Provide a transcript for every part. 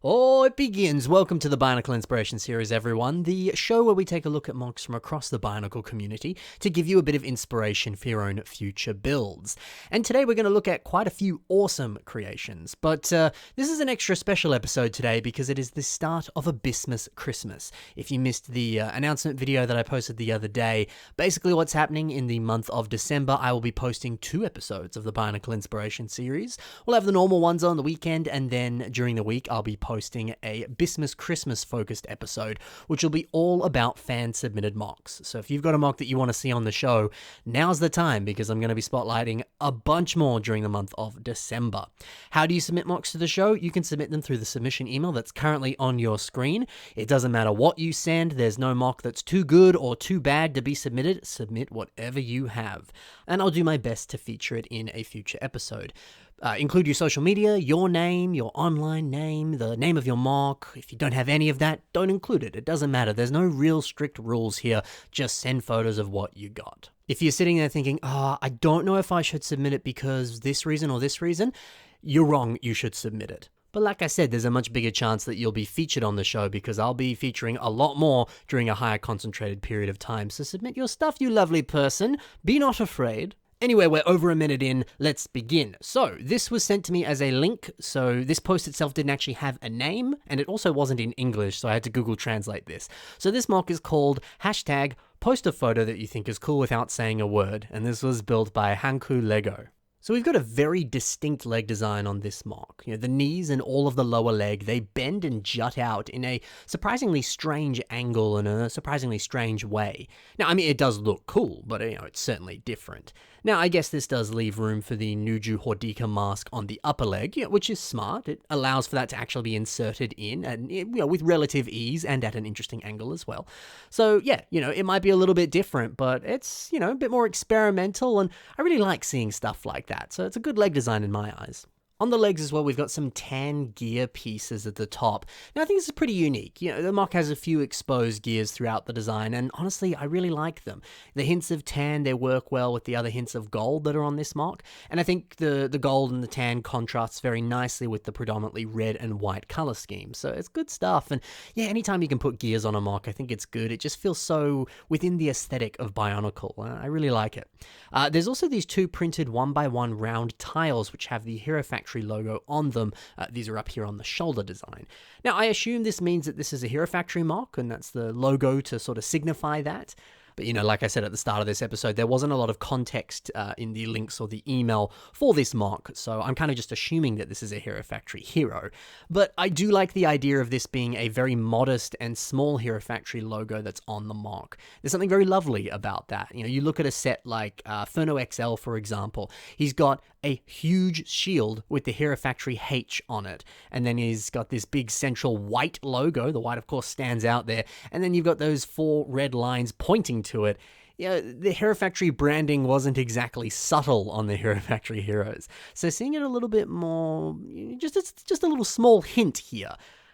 Oh, it begins. Welcome to the Bionicle Inspiration Series, everyone. The show where we take a look at MOCs from across the Bionicle community to give you a bit of inspiration for your own future builds. And today we're going to look at quite a few awesome creations. But this is an extra special episode today because it is the start of a BIS-MAS Christmas. If you missed the announcement video that I posted the other day, basically what's happening in the month of December, I will be posting 2 episodes of the Bionicle Inspiration Series. We'll have the normal ones on the weekend, and then during the week I'll be posting a BIS-MAS Christmas focused episode, which will be all about fan submitted MOCs. So if you've got a MOC that you want to see on the show, now's the time because I'm going to be spotlighting a bunch more during the month of December. How do you submit MOCs to the show? You can submit them through the submission email that's currently on your screen. It doesn't matter what you send, there's no MOC that's too good or too bad to be submitted. Submit whatever you have, and I'll do my best to feature it in a future episode. Include your social media, your name, your online name, the name of your MOC. If you don't have any of that, don't include it. It doesn't matter. There's no real strict rules here. Just send photos of what you got. If you're sitting there thinking, I don't know if I should submit it because this reason or this reason, you're wrong. You should submit it. But like I said, there's a much bigger chance that you'll be featured on the show because I'll be featuring a lot more during a higher concentrated period of time. So submit your stuff, you lovely person. Be not afraid. Anyway, we're over a minute in, let's begin. So, this was sent to me as a link, so this post itself didn't actually have a name, and it also wasn't in English, so I had to Google Translate this. So this MOC is called hashtag post a photo that you think is cool without saying a word, and this was built by Hanku Lego. So we've got a very distinct leg design on this MOC. You know, the knees and all of the lower leg, they bend and jut out in a surprisingly strange angle and a surprisingly strange way. Now, I mean, it does look cool, but it's certainly different. Now, I guess this does leave room for the Nuju Hordika mask on the upper leg, which is smart. It allows for that to actually be inserted in, and with relative ease and at an interesting angle as well. So yeah, it might be a little bit different, but it's, a bit more experimental, and I really like seeing stuff like that. So it's a good leg design in my eyes. On the legs as well, we've got some tan gear pieces at the top. Now, I think this is pretty unique. The MOC has a few exposed gears throughout the design, and honestly, I really like them. The hints of tan, they work well with the other hints of gold that are on this MOC, and I think the gold and the tan contrasts very nicely with the predominantly red and white color scheme, so it's good stuff. And yeah, anytime you can put gears on a MOC, I think it's good. It just feels so within the aesthetic of Bionicle. I really like it. There's also these 2 printed 1x1 round tiles, which have the Hero Factory logo on them. These are up here on the shoulder design. Now, I assume this means that this is a Hero Factory MOC, and that's the logo to sort of signify that. But, like I said at the start of this episode, there wasn't a lot of context in the links or the email for this MOC, so I'm kind of just assuming that this is a Hero Factory hero. But I do like the idea of this being a very modest and small Hero Factory logo that's on the MOC. There's something very lovely about that. You look at a set like Furno XL, for example. He's got a huge shield with the Hero Factory H on it, and then he's got this big central white logo. The white, of course, stands out there, and then you've got those 4 red lines pointing to it. The Hero Factory branding wasn't exactly subtle on the Hero Factory heroes, so seeing it a little bit more, it's just a little small hint here.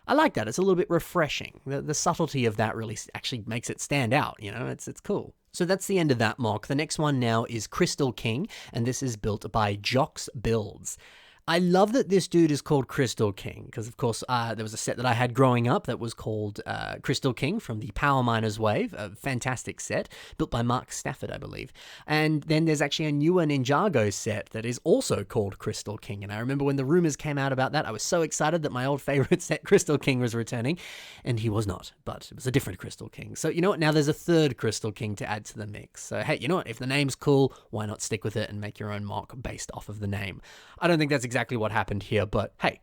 I like that. It's a little bit refreshing. The subtlety of that really actually makes it stand out. It's cool. So that's the end of that MOC. The next one now is Crystal King, and this is built by Jox Builds. I love that this dude is called Crystal King, because of course there was a set that I had growing up that was called Crystal King from the Power Miners Wave, a fantastic set, built by Mark Stafford, I believe. And then there's actually a newer Ninjago set that is also called Crystal King, and I remember when the rumors came out about that, I was so excited that my old favorite set, Crystal King, was returning, and he was not, but it was a different Crystal King. So you know what, now there's a third Crystal King to add to the mix. So hey, you know what, if the name's cool, why not stick with it and make your own MOC based off of the name? I don't think that's exactly what happened here, but hey,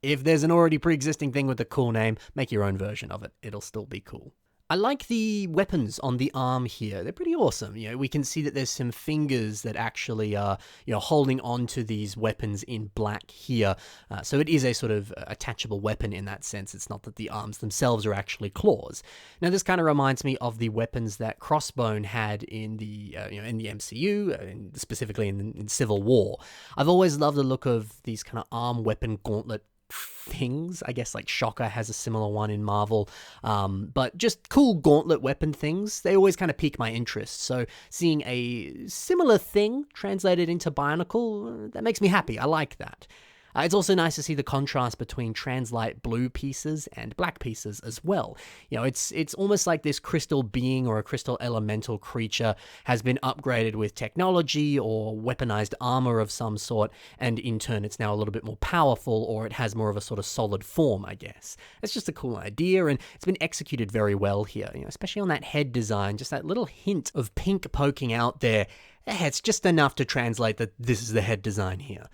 if there's an already pre-existing thing with a cool name, make your own version of it. It'll still be cool. I like the weapons on the arm here. They're pretty awesome. We can see that there's some fingers that actually are, holding on to these weapons in black here. So it is a sort of attachable weapon in that sense. It's not that the arms themselves are actually claws. Now, this kind of reminds me of the weapons that Crossbone had in the, in the MCU, and specifically in Civil War. I've always loved the look of these kind of arm weapon gauntlet things. I guess like Shocker has a similar one in Marvel, but just cool gauntlet weapon things, they always kind of pique my interest. So seeing a similar thing translated into Bionicle, that makes me happy. I like that. It's also nice to see the contrast between translight blue pieces and black pieces as well. You know, it's almost like this crystal being or a crystal elemental creature has been upgraded with technology or weaponized armor of some sort, and in turn it's now a little bit more powerful, or it has more of a sort of solid form, I guess. It's just a cool idea, and it's been executed very well here, you know, especially on that head design, just that little hint of pink poking out there. It's just enough to translate that this is the head design here.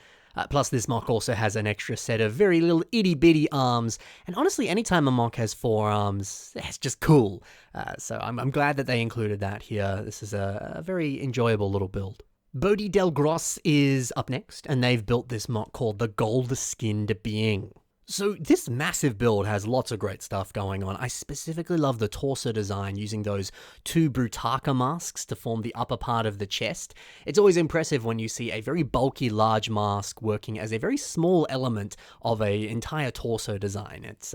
Plus, this MOC also has an extra set of very little itty-bitty arms, and honestly, anytime a MOC has 4 arms, it's just cool. So I'm glad that they included that here. This is a very enjoyable little build. Bodhi Del Gros is up next, and they've built this MOC called the Gold-Skinned Being. So this massive build has lots of great stuff going on. I specifically love the torso design, using those 2 Brutaka masks to form the upper part of the chest. It's always impressive when you see a very bulky, large mask working as a very small element of an entire torso design. It's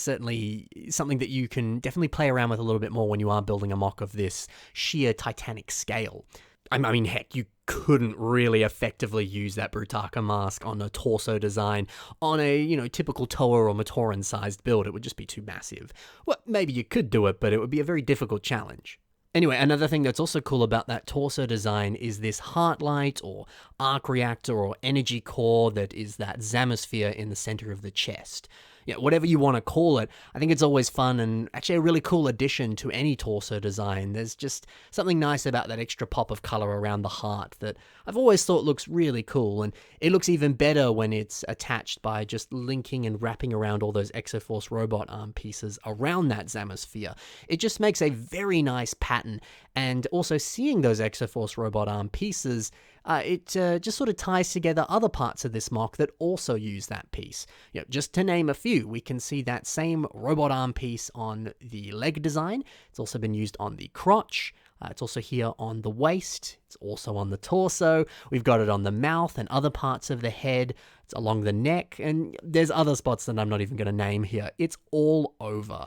certainly something that you can definitely play around with a little bit more when you are building a MOC of this sheer titanic scale. I mean, heck, you couldn't really effectively use that Brutaka mask on a torso design on a, you know, typical Toa or Matoran-sized build. It would just be too massive. Well, maybe you could do it, but it would be a very difficult challenge. Anyway, another thing that's also cool about that torso design is this heartlight or arc reactor or energy core that is that Zamisphere in the center of the chest. Yeah, whatever you want to call it, I think it's always fun and actually a really cool addition to any torso design. There's just something nice about that extra pop of color around the heart that I've always thought looks really cool, and it looks even better when it's attached by just linking and wrapping around all those Exoforce robot arm pieces around that Zamisphere. It just makes a very nice pattern, and also seeing those Exoforce robot arm pieces, it just sort of ties together other parts of this MOC that also use that piece. You know, just to name a few, we can see that same robot arm piece on the leg design. It's also been used on the crotch. It's also here on the waist. It's also on the torso. We've got it on the mouth and other parts of the head. It's along the neck, and there's other spots that I'm not even going to name here. It's all over.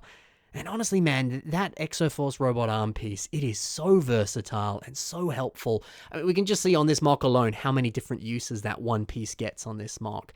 And honestly, man, that Exoforce robot arm piece, it is so versatile and so helpful. I mean, we can just see on this MOC alone how many different uses that one piece gets on this MOC.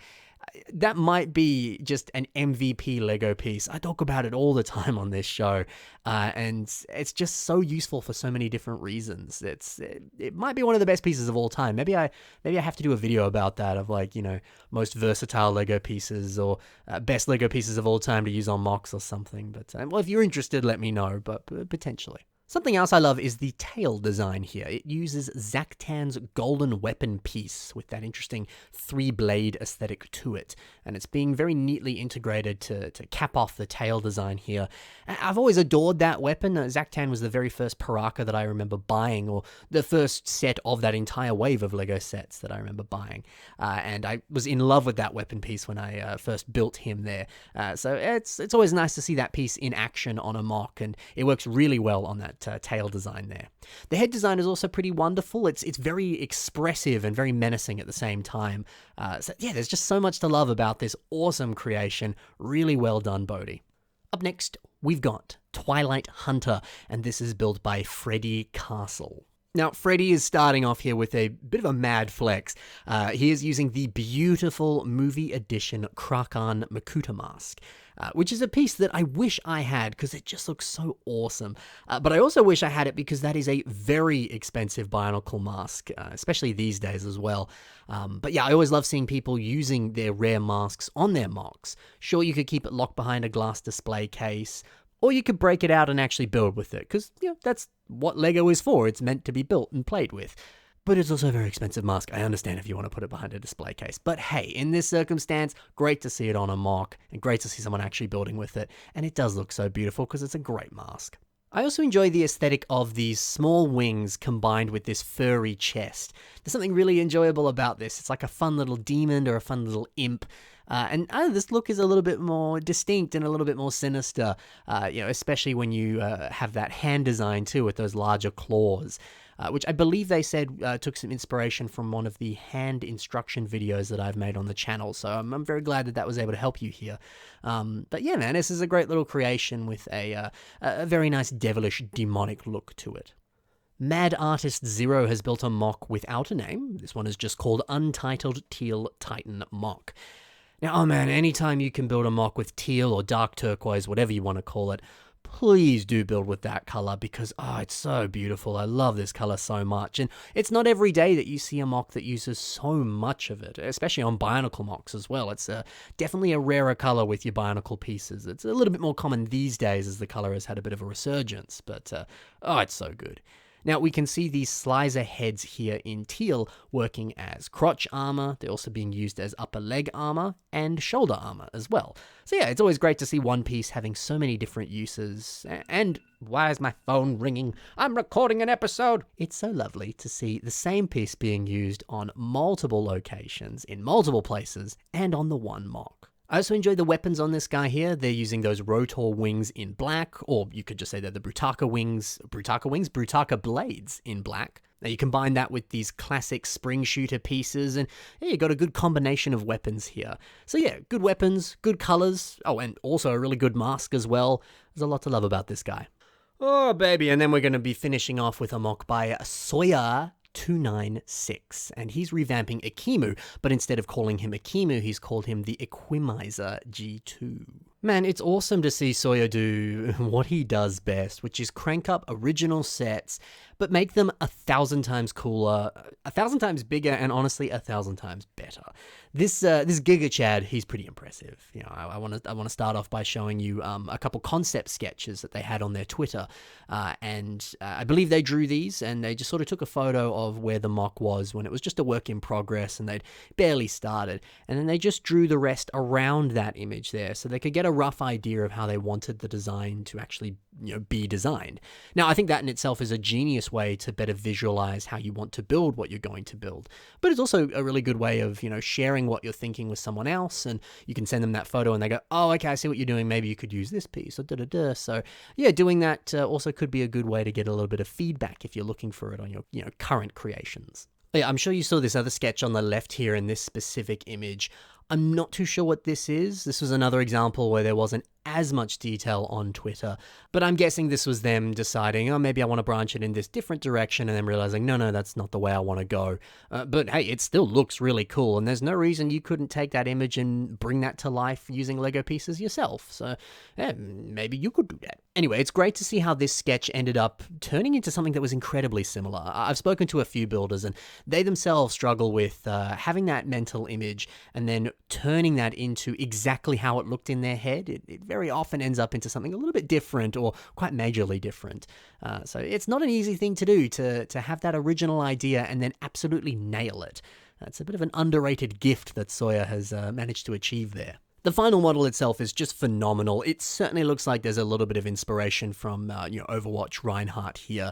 That might be just an MVP Lego piece. I talk about it all the time on this show, and it's just so useful for so many different reasons. It might be one of the best pieces of all time. Maybe I have to do a video about that, of like, you know, most versatile Lego pieces or best Lego pieces of all time to use on MOCs or something. But well, if you're interested, let me know. But potentially. Something else I love is the tail design here. It uses Zaktan's golden weapon piece with that interesting 3-blade aesthetic to it, and it's being very neatly integrated to cap off the tail design here. I've always adored that weapon. Zaktan was the very first Paraka that I remember buying, or the first set of that entire wave of Lego sets that I remember buying, and I was in love with that weapon piece when I first built him there. So it's always nice to see that piece in action on a MOC, and it works really well on that tail design there. The head design is also pretty wonderful. It's very expressive and very menacing at the same time. So yeah, there's just so much to love about this awesome creation. Really well done, Bodhi. Up next, we've got Twilight Hunter, and this is built by Freddy Castle. Now, Freddy is starting off here with a bit of a mad flex. He is using the beautiful movie edition Krakan Makuta mask, which is a piece that I wish I had because it just looks so awesome. But I also wish I had it because that is a very expensive Bionicle mask, especially these days as well. But yeah, I always love seeing people using their rare masks on their MOCs. Sure, you could keep it locked behind a glass display case, or you could break it out and actually build with it, because you know, that's what Lego is for. It's meant to be built and played with. But it's also a very expensive mask. I understand if you want to put it behind a display case. But hey, in this circumstance, great to see it on a MOC, and great to see someone actually building with it. And it does look so beautiful because it's a great mask. I also enjoy the aesthetic of these small wings combined with this furry chest. There's something really enjoyable about this. It's like a fun little demon or a fun little imp. And this look is a little bit more distinct and a little bit more sinister, especially when you have that hand design too with those larger claws, which I believe they said took some inspiration from one of the hand instruction videos that I've made on the channel. So I'm very glad that was able to help you here. But yeah, man, this is a great little creation with a very nice devilish demonic look to it. Mad Artist Zero has built a MOC without a name. This one is just called Untitled Teal Titan MOC. Now, oh man, anytime you can build a MOC with teal or dark turquoise, whatever you want to call it, please do build with that color because, oh, it's so beautiful. I love this color so much. And it's not every day that you see a MOC that uses so much of it, especially on Bionicle MOCs as well. It's definitely a rarer color with your Bionicle pieces. It's a little bit more common these days as the color has had a bit of a resurgence, but oh, it's so good. Now, we can see these slicer heads here in teal working as crotch armor. They're also being used as upper leg armor and shoulder armor as well. So yeah, it's always great to see one piece having so many different uses. And why is my phone ringing? I'm recording an episode! It's so lovely to see the same piece being used on multiple locations, in multiple places, and on the one MOC. I also enjoy the weapons on this guy here. They're using those rotor wings in black, or you could just say they're the Brutaka blades in black. Now you combine that with these classic spring shooter pieces, and yeah, you got a good combination of weapons here. So yeah, good weapons, good colors, oh, and also a really good mask as well. There's a lot to love about this guy. Oh, baby, and then we're going to be finishing off with a MOC by Soya296, and he's revamping Ekimu, but instead of calling him Ekimu, he's called him the Aquamizer G2. Man, it's awesome to see Soya do what he does best, which is crank up original sets, but make them 1,000 times cooler, 1,000 times bigger, and honestly 1,000 times better. This Giga Chad, he's pretty impressive. You know, I want to start off by showing you a couple concept sketches that they had on their Twitter, and I believe they drew these, and they just sort of took a photo of where the MOC was when it was just a work in progress, and they'd barely started, and then they just drew the rest around that image there, so they could get a rough idea of how they wanted the design to actually, you know, be designed. Now, I think that in itself is a genius way to better visualize how you want to build what you're going to build, but it's also a really good way of, you know, sharing what you're thinking with someone else, and you can send them that photo and they go, oh, okay, I see what you're doing, maybe you could use this piece, or da-da-da. So yeah, doing that also could be a good way to get a little bit of feedback if you're looking for it on your, you know, current creations. Yeah, I'm sure you saw this other sketch on the left here in this specific image. I'm not too sure what this is. This was another example where there wasn't as much detail on Twitter, but I'm guessing this was them deciding, oh, maybe I want to branch it in this different direction, and then realizing, no, that's not the way I want to go. But hey, it still looks really cool, and there's no reason you couldn't take that image and bring that to life using Lego pieces yourself. So yeah, maybe you could do that. Anyway, it's great to see how this sketch ended up turning into something that was incredibly similar. I've spoken to a few builders, and they themselves struggle with having that mental image and then turning that into exactly how it looked in their head. It very often ends up into something a little bit different, or quite majorly different. So it's not an easy thing to do, to have that original idea and then absolutely nail it. It's a bit of an underrated gift that Soya has managed to achieve there. The final model itself is just phenomenal. It certainly looks like there's a little bit of inspiration from, Overwatch Reinhardt here.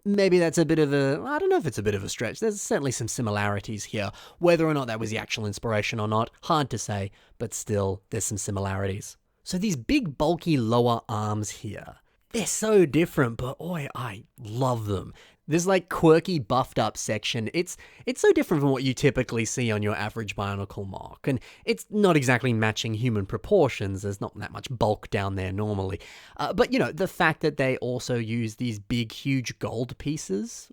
Maybe that's a bit of I don't know if it's a bit of a stretch. There's certainly some similarities here. Whether or not that was the actual inspiration or not, hard to say, but still, there's some similarities. So these big, bulky lower arms here, they're so different, but oi, I love them. This like quirky buffed up section, it's so different from what you typically see on your average Bionicle MOC, and it's not exactly matching human proportions. There's not that much bulk down there normally. But you know, the fact that they also use these big, huge gold pieces,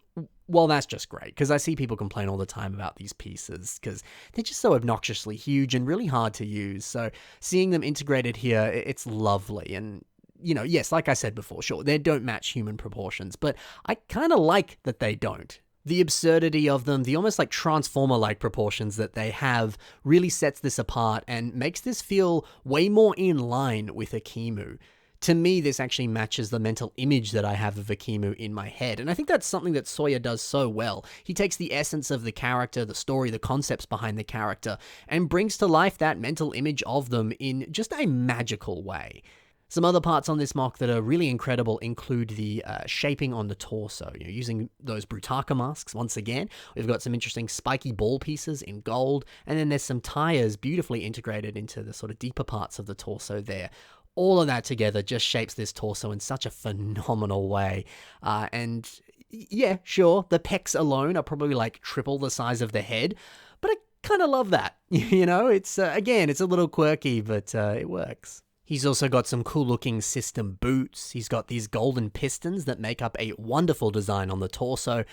well, that's just great, because I see people complain all the time about these pieces, because they're just so obnoxiously huge and really hard to use. So seeing them integrated here, it's lovely. And you know, yes, like I said before, sure, they don't match human proportions, but I kind of like that they don't. The absurdity of them, the almost like Transformer-like proportions that they have, really sets this apart and makes this feel way more in line with Ekimu. To me, this actually matches the mental image that I have of Ekimu in my head, and I think that's something that Soya does so well. He takes the essence of the character, the story, the concepts behind the character, and brings to life that mental image of them in just a magical way. Some other parts on this MOC that are really incredible include the shaping on the torso. You know, using those Brutaka masks once again. We've got some interesting spiky ball pieces in gold, and then there's some tires beautifully integrated into the sort of deeper parts of the torso there. All of that together just shapes this torso in such a phenomenal way. And yeah, sure, the pecs alone are probably like triple the size of the head, but I kind of love that. You know, it's again, it's a little quirky, but it works. He's also got some cool looking system boots. He's got these golden pistons that make up a wonderful design on the torso.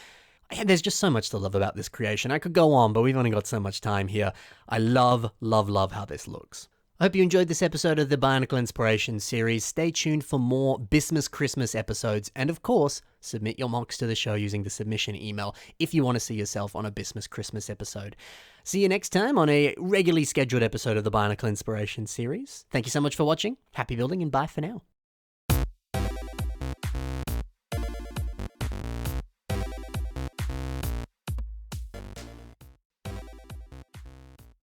And there's just so much to love about this creation. I could go on, but we've only got so much time here. I love, love, love how this looks. I hope you enjoyed this episode of the Bionicle Inspiration series. Stay tuned for more BIS-MAS Christmas episodes. And of course, submit your MOCs to the show using the submission email if you want to see yourself on a BIS-MAS Christmas episode. See you next time on a regularly scheduled episode of the Bionicle Inspiration series. Thank you so much for watching. Happy building and bye for now.